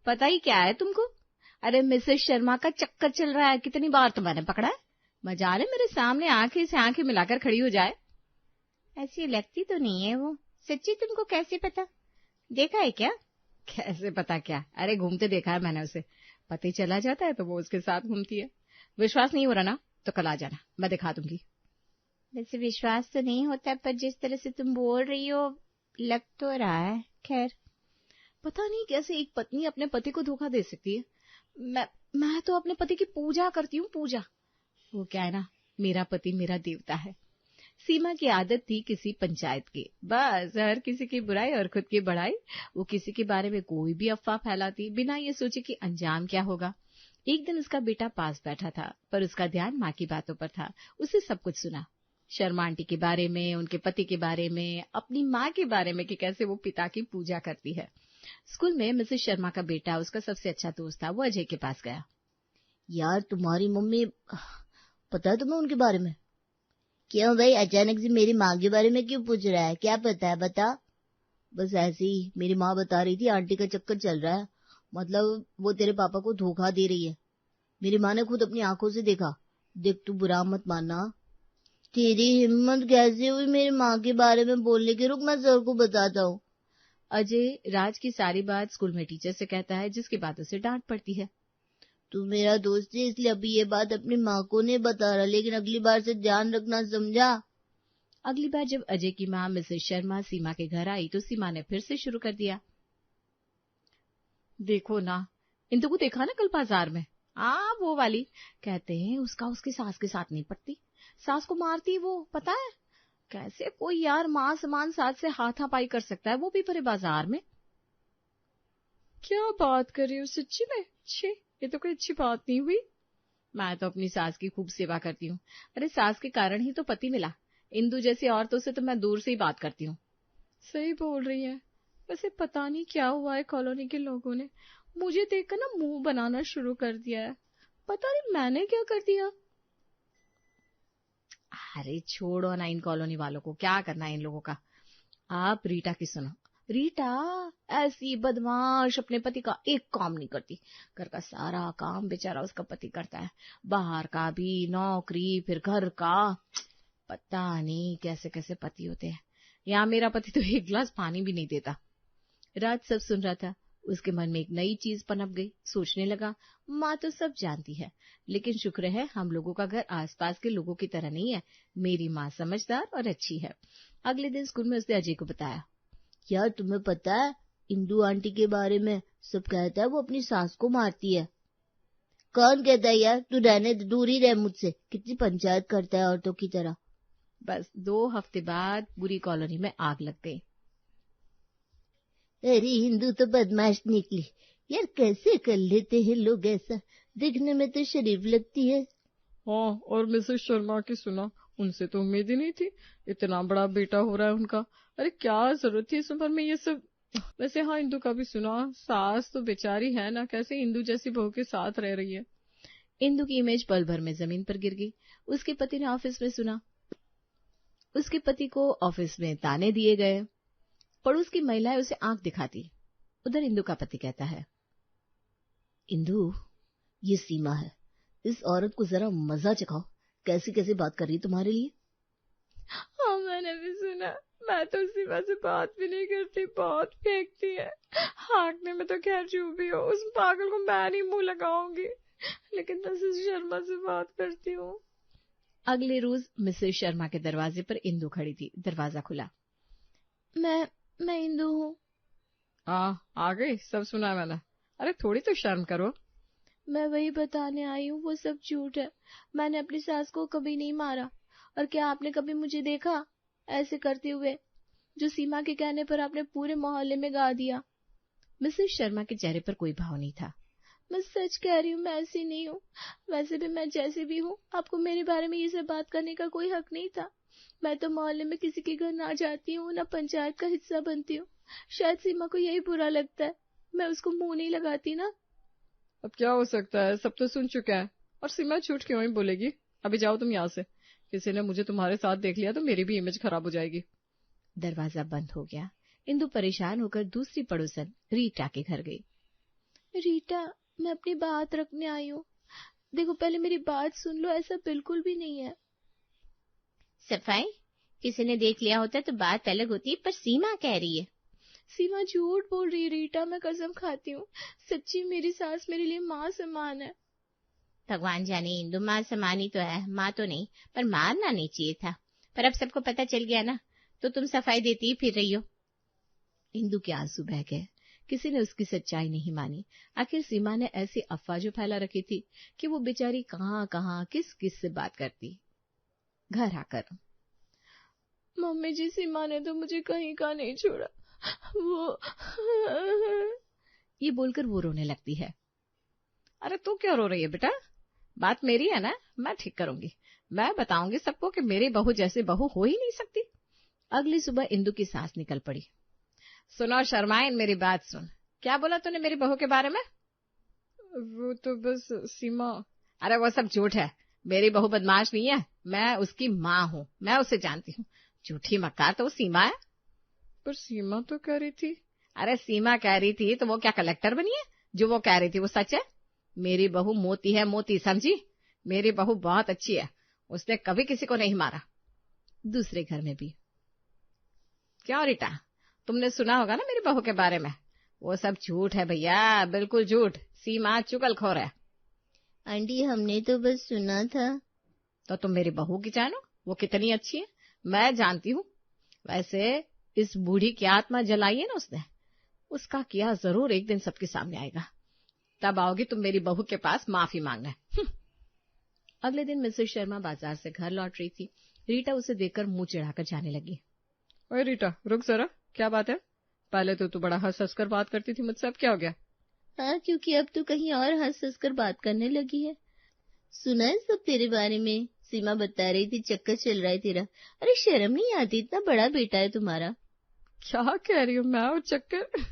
पता ही क्या है तुमको? अरे मिसेस शर्मा का चक्कर चल रहा है, कितनी बार तो मैंने पकड़ा है। मजाल है मेरे सामने आंखें से आंखें मिलाकर खड़ी हो जाए। ऐसी लगती तो नहीं है वो। सच्ची तुमको कैसे पता? देखा है क्या? कैसे पता क्या? अरे घूमते देखा है मैंने उसे। पति चला जाता है तो वो उसके साथ घूमती है। विश्वास नहीं हो रहा ना तो कल आ जाना, मैं दिखा दूंगी। वैसे विश्वास तो नहीं होता, पर जिस तरह से तुम बोल रही हो लग तो रहा है। खैर, पता नहीं कैसे एक पत्नी अपने पति को धोखा दे सकती है। मैं तो अपने पति की पूजा करती हूँ, पूजा। वो क्या है ना, मेरा पति मेरा देवता है। सीमा की आदत थी किसी पंचायत की, बस हर किसी की बुराई और खुद की बड़ाई। वो किसी के बारे में कोई भी अफवाह फैलाती बिना ये सोचे कि अंजाम क्या होगा। एक दिन उसका बेटा पास बैठा था, पर उसका ध्यान माँ की बातों पर था। उसने सब कुछ सुना, शर्मा आंटी के बारे में, उनके पति के बारे में, अपनी माँ के बारे में कि कैसे वो पिता की पूजा करती है। स्कूल में मिसेस शर्मा का बेटा, उसका सबसे अच्छा दोस्त था, वो अजय के पास गया। यार तुम्हारी मम्मी, पता है तुम्हें उनके बारे में? क्यों भाई, अचानक से मेरी माँ के बारे में क्यों पूछ रहा है? क्या पता है, बता। बस ऐसे ही मेरी माँ बता रही थी, आंटी का चक्कर चल रहा है, मतलब वो तेरे पापा को धोखा दे रही है। मेरी माँ ने खुद अपनी आंखों से देखा। देख, तू बुरा मत मानना। तेरी हिम्मत कैसे हुई मेरी माँ के बारे में बोलने की? रुक, मैं सर को बताता हूँ। अजय राज की सारी बात स्कूल में टीचर से कहता है, जिसकी बात उसे डांट पड़ती है। तू मेरा दोस्त है इसलिए अभी ये बात अपनी माँ को नहीं बता रहा, लेकिन अगली बार से ध्यान रखना, समझा? अगली बार जब अजय की माँ मिसेस शर्मा सीमा के घर आई तो सीमा ने फिर से शुरू कर दिया। देखो ना, इंदु को देखा ना कल बाजार में? वो वाली। कहते हैं उसका उसकी सास के साथ नहीं पटती, सास को मारती वो, पता है? कैसे कोई यार माँ समान सास से हाथापाई कर सकता है, वो भी भरे बाजार में? क्या बात कर रही हो सच्ची में? छी, ये तो कोई अच्छी बात नहीं हुई। मैं तो अपनी सास की खूब सेवा करती हूँ। अरे सास के कारण ही तो पति मिला। इंदु जैसी औरतों से तो मैं दूर से ही बात करती हूँ। सही बोल रही है। वैसे पता नहीं क्या हुआ है, कॉलोनी के लोगों ने मुझे देखकर ना मुंह बनाना शुरू कर दिया है। पता नहीं मैंने क्या कर दिया। अरे छोड़ो ना इन कॉलोनी वालों को, क्या करना है इन लोगों का। आप रीटा की सुनो। रीटा ऐसी बदमाश, अपने पति का एक काम नहीं करती। घर का सारा काम बेचारा उसका पति करता है, बाहर का भी, नौकरी, फिर घर का। पता नहीं कैसे कैसे पति होते हैं। यहाँ मेरा पति तो एक गिलास पानी भी नहीं देता। राज सब सुन रहा था। उसके मन में एक नई चीज पनप गई। सोचने लगा, माँ तो सब जानती है, लेकिन शुक्र है हम लोगों का घर आसपास के लोगों की तरह नहीं है। मेरी माँ समझदार और अच्छी है। अगले दिन स्कूल में उसने अजय को बताया। यार तुम्हें पता है, इंदु आंटी के बारे में सब कहता है वो अपनी सास को मारती है। कौन कहता है यार? तू रहने दे, दूर ही रह मुझसे। कितनी पंचायत करता है औरतों की तरह। बस 2 हफ्ते बाद पूरी कॉलोनी में आग लग गई। अरे हिंदू तो बदमाश निकली यार, कैसे कर लेते हैं लोग ऐसा? दिखने में तो शरीफ लगती है। हाँ, और मिसेस शर्मा की सुना, उनसे तो उम्मीद ही नहीं थी। इतना बड़ा बेटा हो रहा है उनका। अरे क्या जरूरत थी इस उम्र में ये सब। वैसे हाँ, इंदु का भी सुना। सास तो बेचारी है ना, कैसे इंदु जैसी बहू के साथ रह रही है। इंदु की इमेज पल भर में जमीन पर गिर गई। उसके पति ने ऑफिस में सुना। उसके पति को ऑफिस में ताने दिए गए। पड़ोस की महिलाएं उसे आंख दिखाती। उधर इंदु का पति कहता है, इंदु, ये सीमा है, इस औरत को जरा मजा चखाओ। कैसी कैसी बात कर रही तुम्हारे लिए। हाँ, मैंने भी सुना। मैं तो सीमा से बात भी नहीं करती, बहुत फेंकती है। हाँकने में तो खैर जो भी हो, उस पागल को मैं नहीं मुंह लगाऊंगी, लेकिन मिसेस शर्मा से बात करती हूँ। अगले रोज मिसेस शर्मा के दरवाजे पर इंदु खड़ी थी। दरवाजा खुला। मैं इंदु हूँ। आ गई, सब सुना है मैंने। अरे थोड़ी तो शर्म करो। मैं वही बताने आई हूँ, वो सब झूठ है। मैंने अपनी सास को कभी नहीं मारा। और क्या आपने कभी मुझे देखा ऐसे करते हुए, जो सीमा के कहने पर आपने पूरे मोहल्ले में गा दिया? मिसेस शर्मा के चेहरे पर कोई भाव नहीं था। मैं सच कह रही हूँ, मैं ऐसी नहीं हूँ। वैसे भी मैं जैसे भी हूँ, आपको मेरे बारे में ये सब बात करने का कोई हक नहीं था। मैं तो मोहल्ले में किसी के घर ना जाती हूँ, ना पंचायत का हिस्सा बनती हूँ। शायद सीमा को यही बुरा लगता है, मैं उसको मुंह नहीं लगाती ना। अब क्या हो सकता है, सब तो सुन चुका है। और सीमा झूठ क्यों ही बोलेगी। अभी जाओ तुम यहाँ से। किसी ने मुझे तुम्हारे साथ देख लिया तो मेरी भी इमेज खराब हो जाएगी। दरवाजा बंद हो गया। इंदु परेशान होकर दूसरी पड़ोसन रीटा के घर गई। रीटा, मैं अपनी बात रखने आई हूँ। देखो, पहले मेरी बात सुन लो, ऐसा बिल्कुल भी नहीं है। सफाई, किसी ने देख लिया होता तो बात अलग होती, पर सीमा कह रही है। सीमा झूठ बोल रही है रीटा, मैं कसम खाती हूँ। सच्ची मेरी सास मेरे लिए माँ समान है। भगवान जाने, इंदु माँ समान ही तो है, माँ तो नहीं, पर मारना नहीं चाहिए था। पर अब सबको पता चल गया ना, तो तुम सफाई देती ही फिर रही हो। इंदु के आंसू बह गए। किसी ने उसकी सच्चाई नहीं मानी। आखिर सीमा ने ऐसी अफवाह जो फैला रखी थी कि वो बेचारी कहाँ कहाँ किस किस से बात करती। घर आकर, मम्मी जी, सीमा ने तो मुझे कहीं का नहीं छोड़ा, वो ये बोलकर वो रोने लगती है। अरे तू क्यों रो रही है बेटा? बात मेरी है ना, मैं ठीक करूंगी। मैं बताऊंगी सबको कि मेरी बहू जैसी बहू हो ही नहीं सकती। अगली सुबह इंदु की सांस निकल पड़ी। सुनो शर्माइन, मेरी बात सुन। क्या बोला तूने मेरी बहू के बारे में? वो तो बस सीमा। अरे वो सब झूठ है। मेरी बहू बदमाश नहीं है, मैं उसकी माँ हूँ, मैं उसे जानती हूँ। झूठी मक्कार तो वो सीमा है। पर सीमा तो कह रही थी। अरे सीमा कह रही थी तो वो क्या कलेक्टर बनी है? जो वो कह रही थी वो सच है। मेरी बहू मोती है, मोती, समझी? मेरी बहू बहुत अच्छी है, उसने कभी किसी को नहीं मारा। दूसरे घर में भी। क्यों रीटा, तुमने सुना होगा ना मेरी बहू के बारे में? वो सब झूठ है भैया, बिल्कुल झूठ। सीमा चुगलखोर है। आंटी, हमने तो बस सुना था। तो तुम मेरी बहू की जानो, वो कितनी अच्छी है, मैं जानती हूँ। वैसे इस बूढ़ी की आत्मा जलाई है ना उसने, उसका किया जरूर एक दिन सबके सामने आएगा। तब आओगी तुम मेरी बहू के पास माफी मांगने। अगले दिन मिसेस शर्मा बाजार से घर लौट रही थी। रीटा उसे देखकर मुंह चिढ़ाकर जाने लगी। ओए रीटा, रुक जरा, क्या बात है? पहले तो तू बड़ा हंस हंस कर बात करती थी मुझसे, अब क्या हो गया? हाँ, क्योंकि अब तो कहीं और हंस हंस कर बात करने लगी है। सुना है सब तेरे बारे में, सीमा बता रही थी, चक्कर चल रहा है तेरा। अरे शर्म नहीं आती, इतना बड़ा बेटा है तुम्हारा। क्या कह रही हूँ मैं? और चक्कर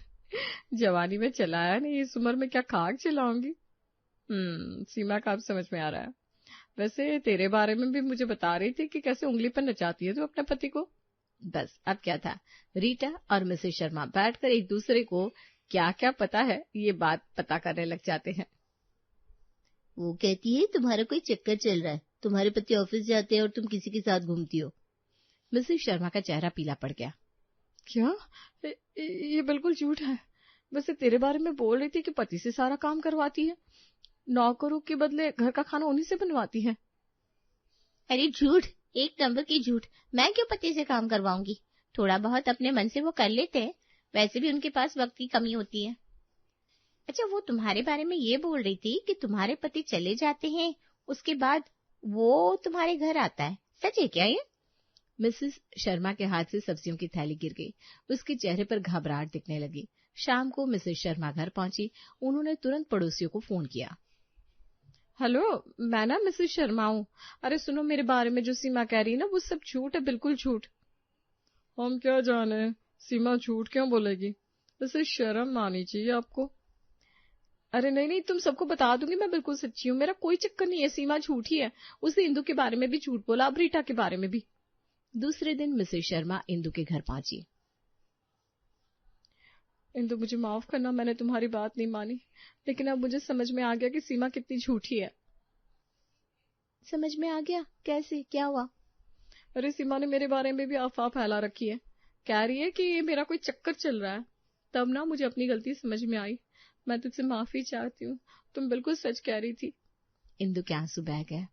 जवानी में चलाया नहीं, इस उम्र में क्या खाक चलाऊंगी। सीमा का अब समझ में आ रहा है। वैसे तेरे बारे में भी मुझे बता रही थी कि कैसे उंगली पर नचाती है तू अपने पति को। बस अब क्या था, रीटा और मिसेस शर्मा बैठकर एक दूसरे को क्या क्या पता है ये बात पता करने लग जाते हैं। वो कहती है तुम्हारा कोई चक्कर चल रहा है, तुम्हारे पति ऑफिस जाते हैं और तुम किसी के साथ घूमती हो। मिसेस शर्मा का चेहरा पीला पड़ गया। क्या? ये बिल्कुल झूठ है। वैसे तेरे बारे में बोल रही थी कि पति से सारा काम करवाती है, नौकरों के बदले घर का खाना उन्हीं से बनवाती है। अरे झूठ, एक नंबर की झूठ। मैं क्यों पति से काम करवाऊंगी? थोड़ा बहुत अपने मन से वो कर लेते हैं, वैसे भी उनके पास वक्त की कमी होती है। अच्छा, वो तुम्हारे बारे में ये बोल रही थी कि तुम्हारे पति चले जाते हैं, उसके बाद वो तुम्हारे घर आता है, सच है क्या ये? मिसेस शर्मा के हाथ से सब्जियों की थैली गिर गई। उसके चेहरे पर घबराहट दिखने लगी। शाम को मिसेस शर्मा घर पहुंची। उन्होंने तुरंत पड़ोसियों को फोन किया। हेलो, मैं ना मिसेस शर्मा हूँ। अरे सुनो, मेरे बारे में जो सीमा कह रही है ना, वो सब झूठ है, बिल्कुल झूठ। हम क्या जाने, सीमा झूठ क्यों बोलेगी? वैसे शर्म आनी चाहिए आपको। अरे नहीं नहीं, तुम सबको बता दूंगी मैं बिल्कुल सच्ची हूँ, मेरा कोई चक्कर नहीं है, सीमा झूठी है। उसने इंदु के बारे में भी झूठ बोला, अब रीटा के बारे में भी। दूसरे दिन मिसेस शर्मा इंदु के घर पहुंची। इंदु, मुझे माफ करना, मैंने तुम्हारी बात नहीं मानी, लेकिन अब मुझे समझ में आ गया कि सीमा कितनी झूठी है। समझ में आ गया? कैसे, क्या हुआ? अरे सीमा ने मेरे बारे में भी अफवाह फैला रखी है, कह रही है कि मेरा कोई चक्कर चल रहा है। तब ना मुझे अपनी गलती समझ में आई, मैं तुझसे माफी चाहती हूँ, तुम बिल्कुल सच कह रही थी। इंदु के आंसू बह गए।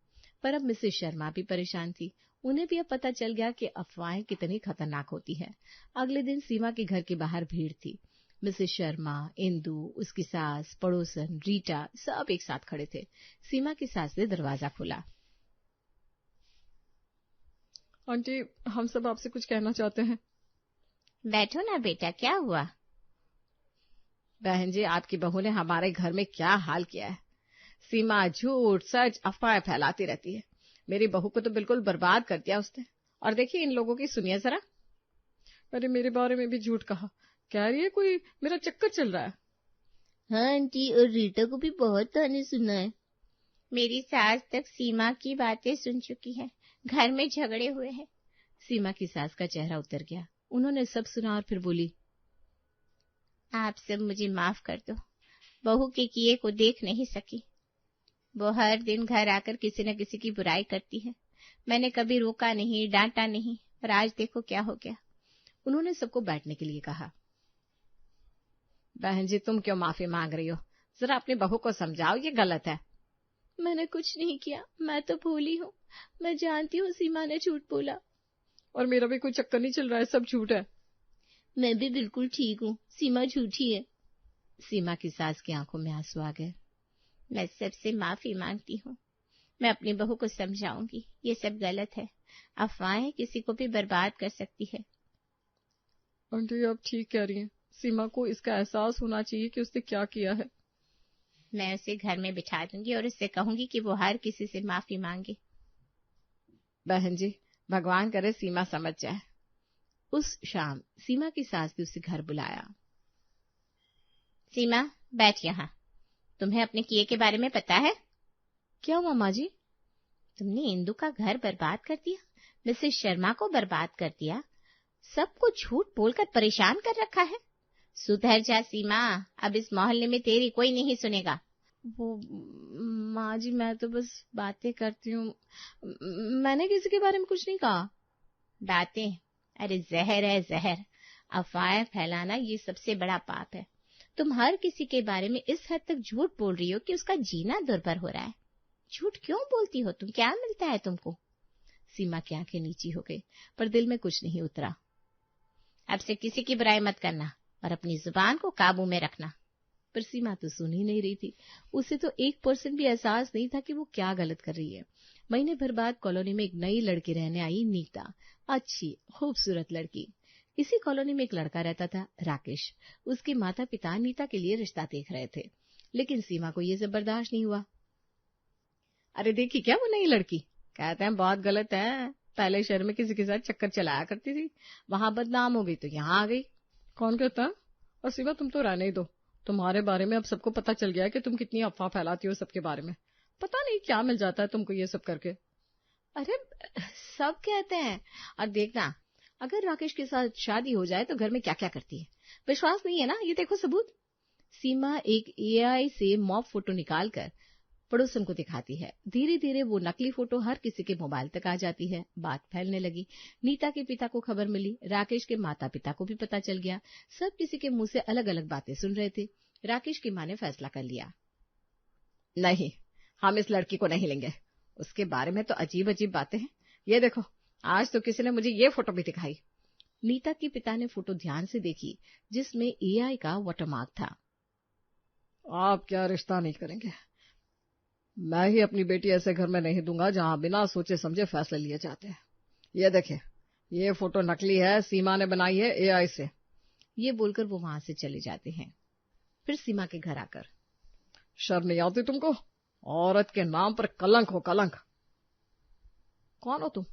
पर अब मिसेस शर्मा भी परेशान थी। उन्हें भी अब पता चल गया कि अफवाहें कितनी खतरनाक होती है। अगले दिन सीमा के घर के बाहर भीड़ थी। मिसेस शर्मा, इंदु, उसकी सास, पड़ोसन, रीटा सब एक साथ खड़े थे। सीमा की सास ने दरवाजा खोला। आंटी, हम सब आपसे कुछ कहना चाहते हैं। बैठो ना बेटा, क्या हुआ? बहन जी, आपकी बहू ने हमारे घर में क्या हाल किया है। सीमा झूठ सच अफवाह फैलाती रहती है। मेरी बहू को तो बिल्कुल बर्बाद कर दिया उसने। और देखिए इन लोगों की, सुनिए जरा। अरे मेरे बारे में भी झूठ कहा, कह रही है कोई मेरा चक्कर चल रहा है। हाँ आंटी, और रीटा को भी बहुत ताने सुना है। मेरी सास तक सीमा की बातें सुन चुकी है, घर में झगड़े हुए हैं। सीमा की सास का चेहरा उतर गया। उन्होंने सब सुना और फिर बोली, आप सब मुझे माफ कर दो। बहू के किए को देख नहीं सकी। वो हर दिन घर आकर किसी न किसी की बुराई करती है। मैंने कभी रोका नहीं, डांटा नहीं, पर आज देखो क्या हो गया। उन्होंने सबको बैठने के लिए कहा। बहन जी, तुम क्यों माफी मांग रही हो? जरा अपनी बहू को समझाओ, ये गलत है। मैंने कुछ नहीं किया, मैं तो भूली हूँ। मैं जानती हूँ सीमा ने झूठ बोला। और मेरा भी कोई चक्कर नहीं चल रहा है, सब झूठ है। मैं भी बिल्कुल ठीक हूँ, सीमा झूठी है। सीमा की सास की आंखों में आंसू आ गए। मैं सबसे माफी मांगती हूँ। मैं अपनी बहू को समझाऊंगी, ये सब गलत है। अफवाहें किसी को भी बर्बाद कर सकती है। आंटी, आप ठीक कह रही हैं। सीमा को इसका एहसास होना चाहिए कि उसने क्या किया है। मैं उसे घर में बिठा दूंगी और उससे कहूंगी कि वो हर किसी से माफी मांगे। बहन जी, भगवान करे सीमा समझ जाए। उस शाम सीमा की सास ने उसे घर बुलाया। सीमा, बैठ यहाँ। तुम्हें अपने किए के बारे में पता है? क्या हुआ माँ जी? तुमने इंदु का घर बर्बाद कर दिया, मिसेस शर्मा को बर्बाद कर दिया, सबको झूठ बोलकर परेशान कर रखा है। सुधर जा सीमा, अब इस मोहल्ले में तेरी कोई नहीं सुनेगा। वो माँ जी, मैं तो बस बातें करती हूँ, मैंने किसी के बारे में कुछ नहीं कहा। बातें? अरे जहर है जहर। अफवाहें फैलाना ये सबसे बड़ा पाप है। तुम हर किसी के बारे में इस हद तक झूठ बोल रही हो कि उसका जीना दुर्भर हो रहा है। झूठ क्यों बोलती हो तुम? क्या मिलता है तुमको? सीमा की आंखें नीची हो गई, पर दिल में कुछ नहीं उतरा। अब से किसी की बुराई मत करना और अपनी जुबान को काबू में रखना। पर सीमा तो सुन ही नहीं रही थी। उसे तो 1% भी एहसास नहीं था कि वो क्या गलत कर रही है। महीने भर बाद कॉलोनी में एक नई लड़की रहने आई, नीता। अच्छी खूबसूरत लड़की। इसी कॉलोनी में एक लड़का रहता था, राकेश। उसके माता पिता नीता के लिए रिश्ता देख रहे थे, लेकिन सीमा को ये सब बर्दाश्त नहीं हुआ। अरे देखी क्या वो नई लड़की? कहते हैं बहुत गलत है। पहले शहर में किसी के साथ चक्कर चलाया करती थी, वहां बदनाम हो गई तो यहाँ आ गई। कौन कहता है? और सीमा, तुम तो रहने ही दो। तुम्हारे बारे में अब सबको पता चल गया है कि तुम कितनी अफवाह फैलाती हो सबके बारे में। पता नहीं क्या मिल जाता है तुमको ये सब करके। अरे सब कहते हैं। और देखना, अगर राकेश के साथ शादी हो जाए तो घर में क्या क्या करती है। विश्वास नहीं है ना? ये देखो सबूत। सीमा एक AI से मॉब फोटो निकालकर पड़ोसन को दिखाती है। धीरे धीरे वो नकली फोटो हर किसी के मोबाइल तक आ जाती है। बात फैलने लगी। नीता के पिता को खबर मिली, राकेश के माता पिता को भी पता चल गया। सब किसी के मुंह से अलग अलग बातें सुन रहे थे। राकेश की माँ ने फैसला कर लिया, नहीं, हम इस लड़की को नहीं लेंगे। उसके बारे में तो अजीब अजीब बातें हैं। ये देखो, आज तो किसी ने मुझे ये फोटो भी दिखाई। नीता के पिता ने फोटो ध्यान से देखी, जिसमें AI का वाटरमार्क था। आप क्या रिश्ता नहीं करेंगे? मैं ही अपनी बेटी ऐसे घर में नहीं दूंगा जहां बिना सोचे समझे फैसले लिए जाते हैं। ये देखिए, ये फोटो नकली है, सीमा ने बनाई है AI से। ये बोलकर वो वहां से चले जाते हैं। फिर सीमा के घर आकर, शर्म नहीं आती तुमको? औरत के नाम पर कलंक हो, कलंक। कौन हो तुम?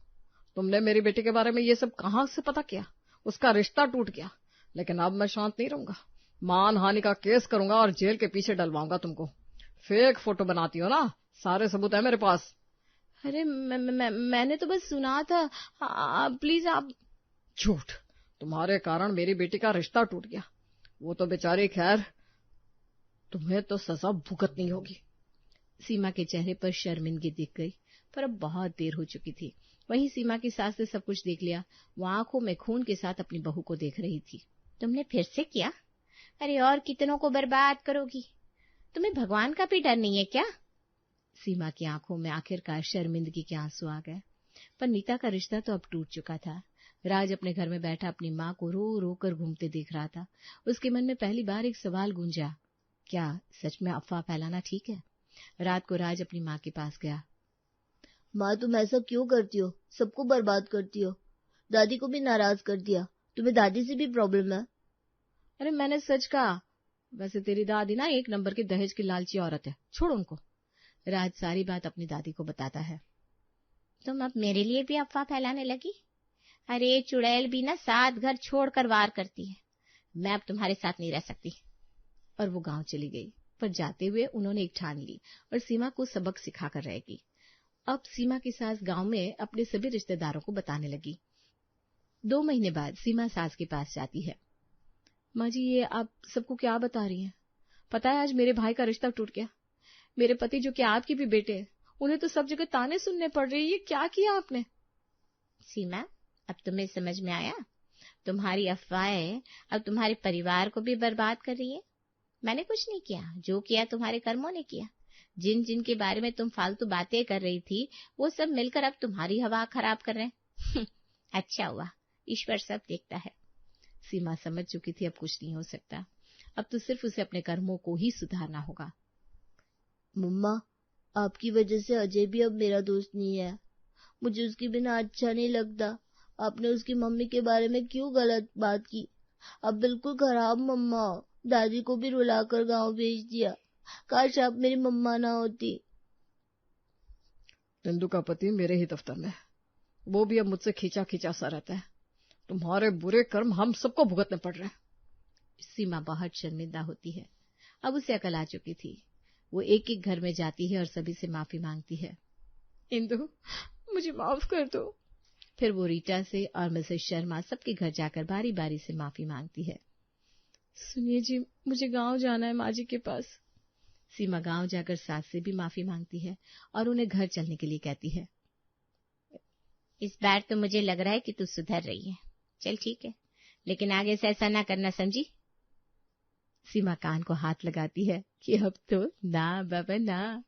तुमने मेरी बेटी के बारे में ये सब कहां से पता किया? उसका रिश्ता टूट गया, लेकिन अब मैं शांत नहीं रहूंगा। मानहानि का केस करूंगा और जेल के पीछे डलवाऊंगा तुमको। फेक फोटो बनाती हो ना, सारे सबूत है मेरे पास। अरे मैंने तो बस सुना था, प्लीज आप। झूठ। तुम्हारे कारण मेरी बेटी का रिश्ता टूट गया। वो तो बेचारी, खैर तुम्हें तो सजा भुगतनी होगी। सीमा के चेहरे पर शर्मिंदगी दिख गई, पर अब बहुत देर हो चुकी थी। वहीं सीमा की सास ने सब कुछ देख लिया। वो आंखों में खून के साथ अपनी बहू को देख रही थी। तुमने फिर से किया? अरे और कितनों को बर्बाद करोगी? तुम्हें भगवान का भी डर नहीं है क्या? सीमा की आंखों में आखिरकार शर्मिंदगी के आंसू आ गए। पर नीता का रिश्ता तो अब टूट चुका था। राज अपने घर में बैठा अपनी माँ को रो रो कर घूमते देख रहा था। उसके मन में पहली बार एक सवाल गूंजा, क्या सच में अफवाह फैलाना ठीक है? रात को राज अपनी माँ के पास गया। माँ, तुम ऐसा क्यों करती हो? सबको बर्बाद करती हो। दादी को भी नाराज कर दिया। तुम्हें दादी से भी प्रॉब्लम है? अरे मैंने सच कहा। वैसे तेरी दादी ना 1 नंबर की दहेज की लालची औरत है, छोड़ उनको। राज सारी बात अपनी दादी को बताता है। तुम अब मेरे लिए भी अफवाह फैलाने लगी? अरे चुड़ैल भी ना 7 घर छोड़कर वार करती है। मैं अब तुम्हारे साथ नहीं रह सकती। और वो गांव चली गई। पर जाते हुए उन्होंने एक ठान ली और सीमा को सबक सिखाकर रहेगी। अब सीमा की सास गांव में अपने सभी रिश्तेदारों को बताने लगी। 2 महीने बाद सीमा सास के पास जाती है। माँ जी, ये आप सबको क्या बता रही हैं? पता है आज मेरे भाई का रिश्ता टूट गया। मेरे पति जो कि आपके भी बेटे हैं, उन्हें तो सब जगह ताने सुनने पड़ रही है। ये क्या किया आपने? सीमा, अब तुम्हें समझ में आया? तुम्हारी अफवाहें अब तुम्हारे परिवार को भी बर्बाद कर रही है। मैंने कुछ नहीं किया, जो किया तुम्हारे कर्मों ने किया। जिन जिन के बारे में तुम फालतू बातें कर रही थी, वो सब मिलकर अब तुम्हारी हवा खराब कर रहे हैं। अच्छा हुआ, ईश्वर सब देखता है। सीमा समझ चुकी थी अब कुछ नहीं हो सकता। अब तो सिर्फ उसे अपने कर्मों को ही सुधारना होगा। मम्मा, आपकी वजह से अजय भी अब मेरा दोस्त नहीं है। मुझे उसके बिना अच्छा नहीं लगता। आपने उसकी मम्मी के बारे में क्यों गलत बात की? अब बिल्कुल खराब मम्मा। दादी को भी रुलाकर गांव भेज दिया। काश आप मेरी मम्मा ना होती। इंदु का पति मेरे ही दफ्तर में, वो भी अब मुझसे खींचा खींचा सा रहता है। तुम्हारे बुरे कर्म हम सबको भुगतने पड़ रहे हैं। सीमा बहुत शर्मिंदा होती है। अब उसे अकल आ चुकी थी। वो एक एक घर में जाती है और सभी से माफी मांगती है। इंदु, मुझे माफ कर दो। फिर वो रीटा से और मिसेस शर्मा सबके घर जाकर बारी बारी से माफी मांगती है। सुनिए जी, मुझे गांव जाना है माँ जी के पास। सीमा गांव जाकर सास से भी माफी मांगती है और उन्हें घर चलने के लिए कहती है। इस बार तो मुझे लग रहा है कि तू सुधर रही है। चल ठीक है, लेकिन आगे से ऐसा ना करना, समझी? सीमा कान को हाथ लगाती है कि अब तो ना बाबा ना।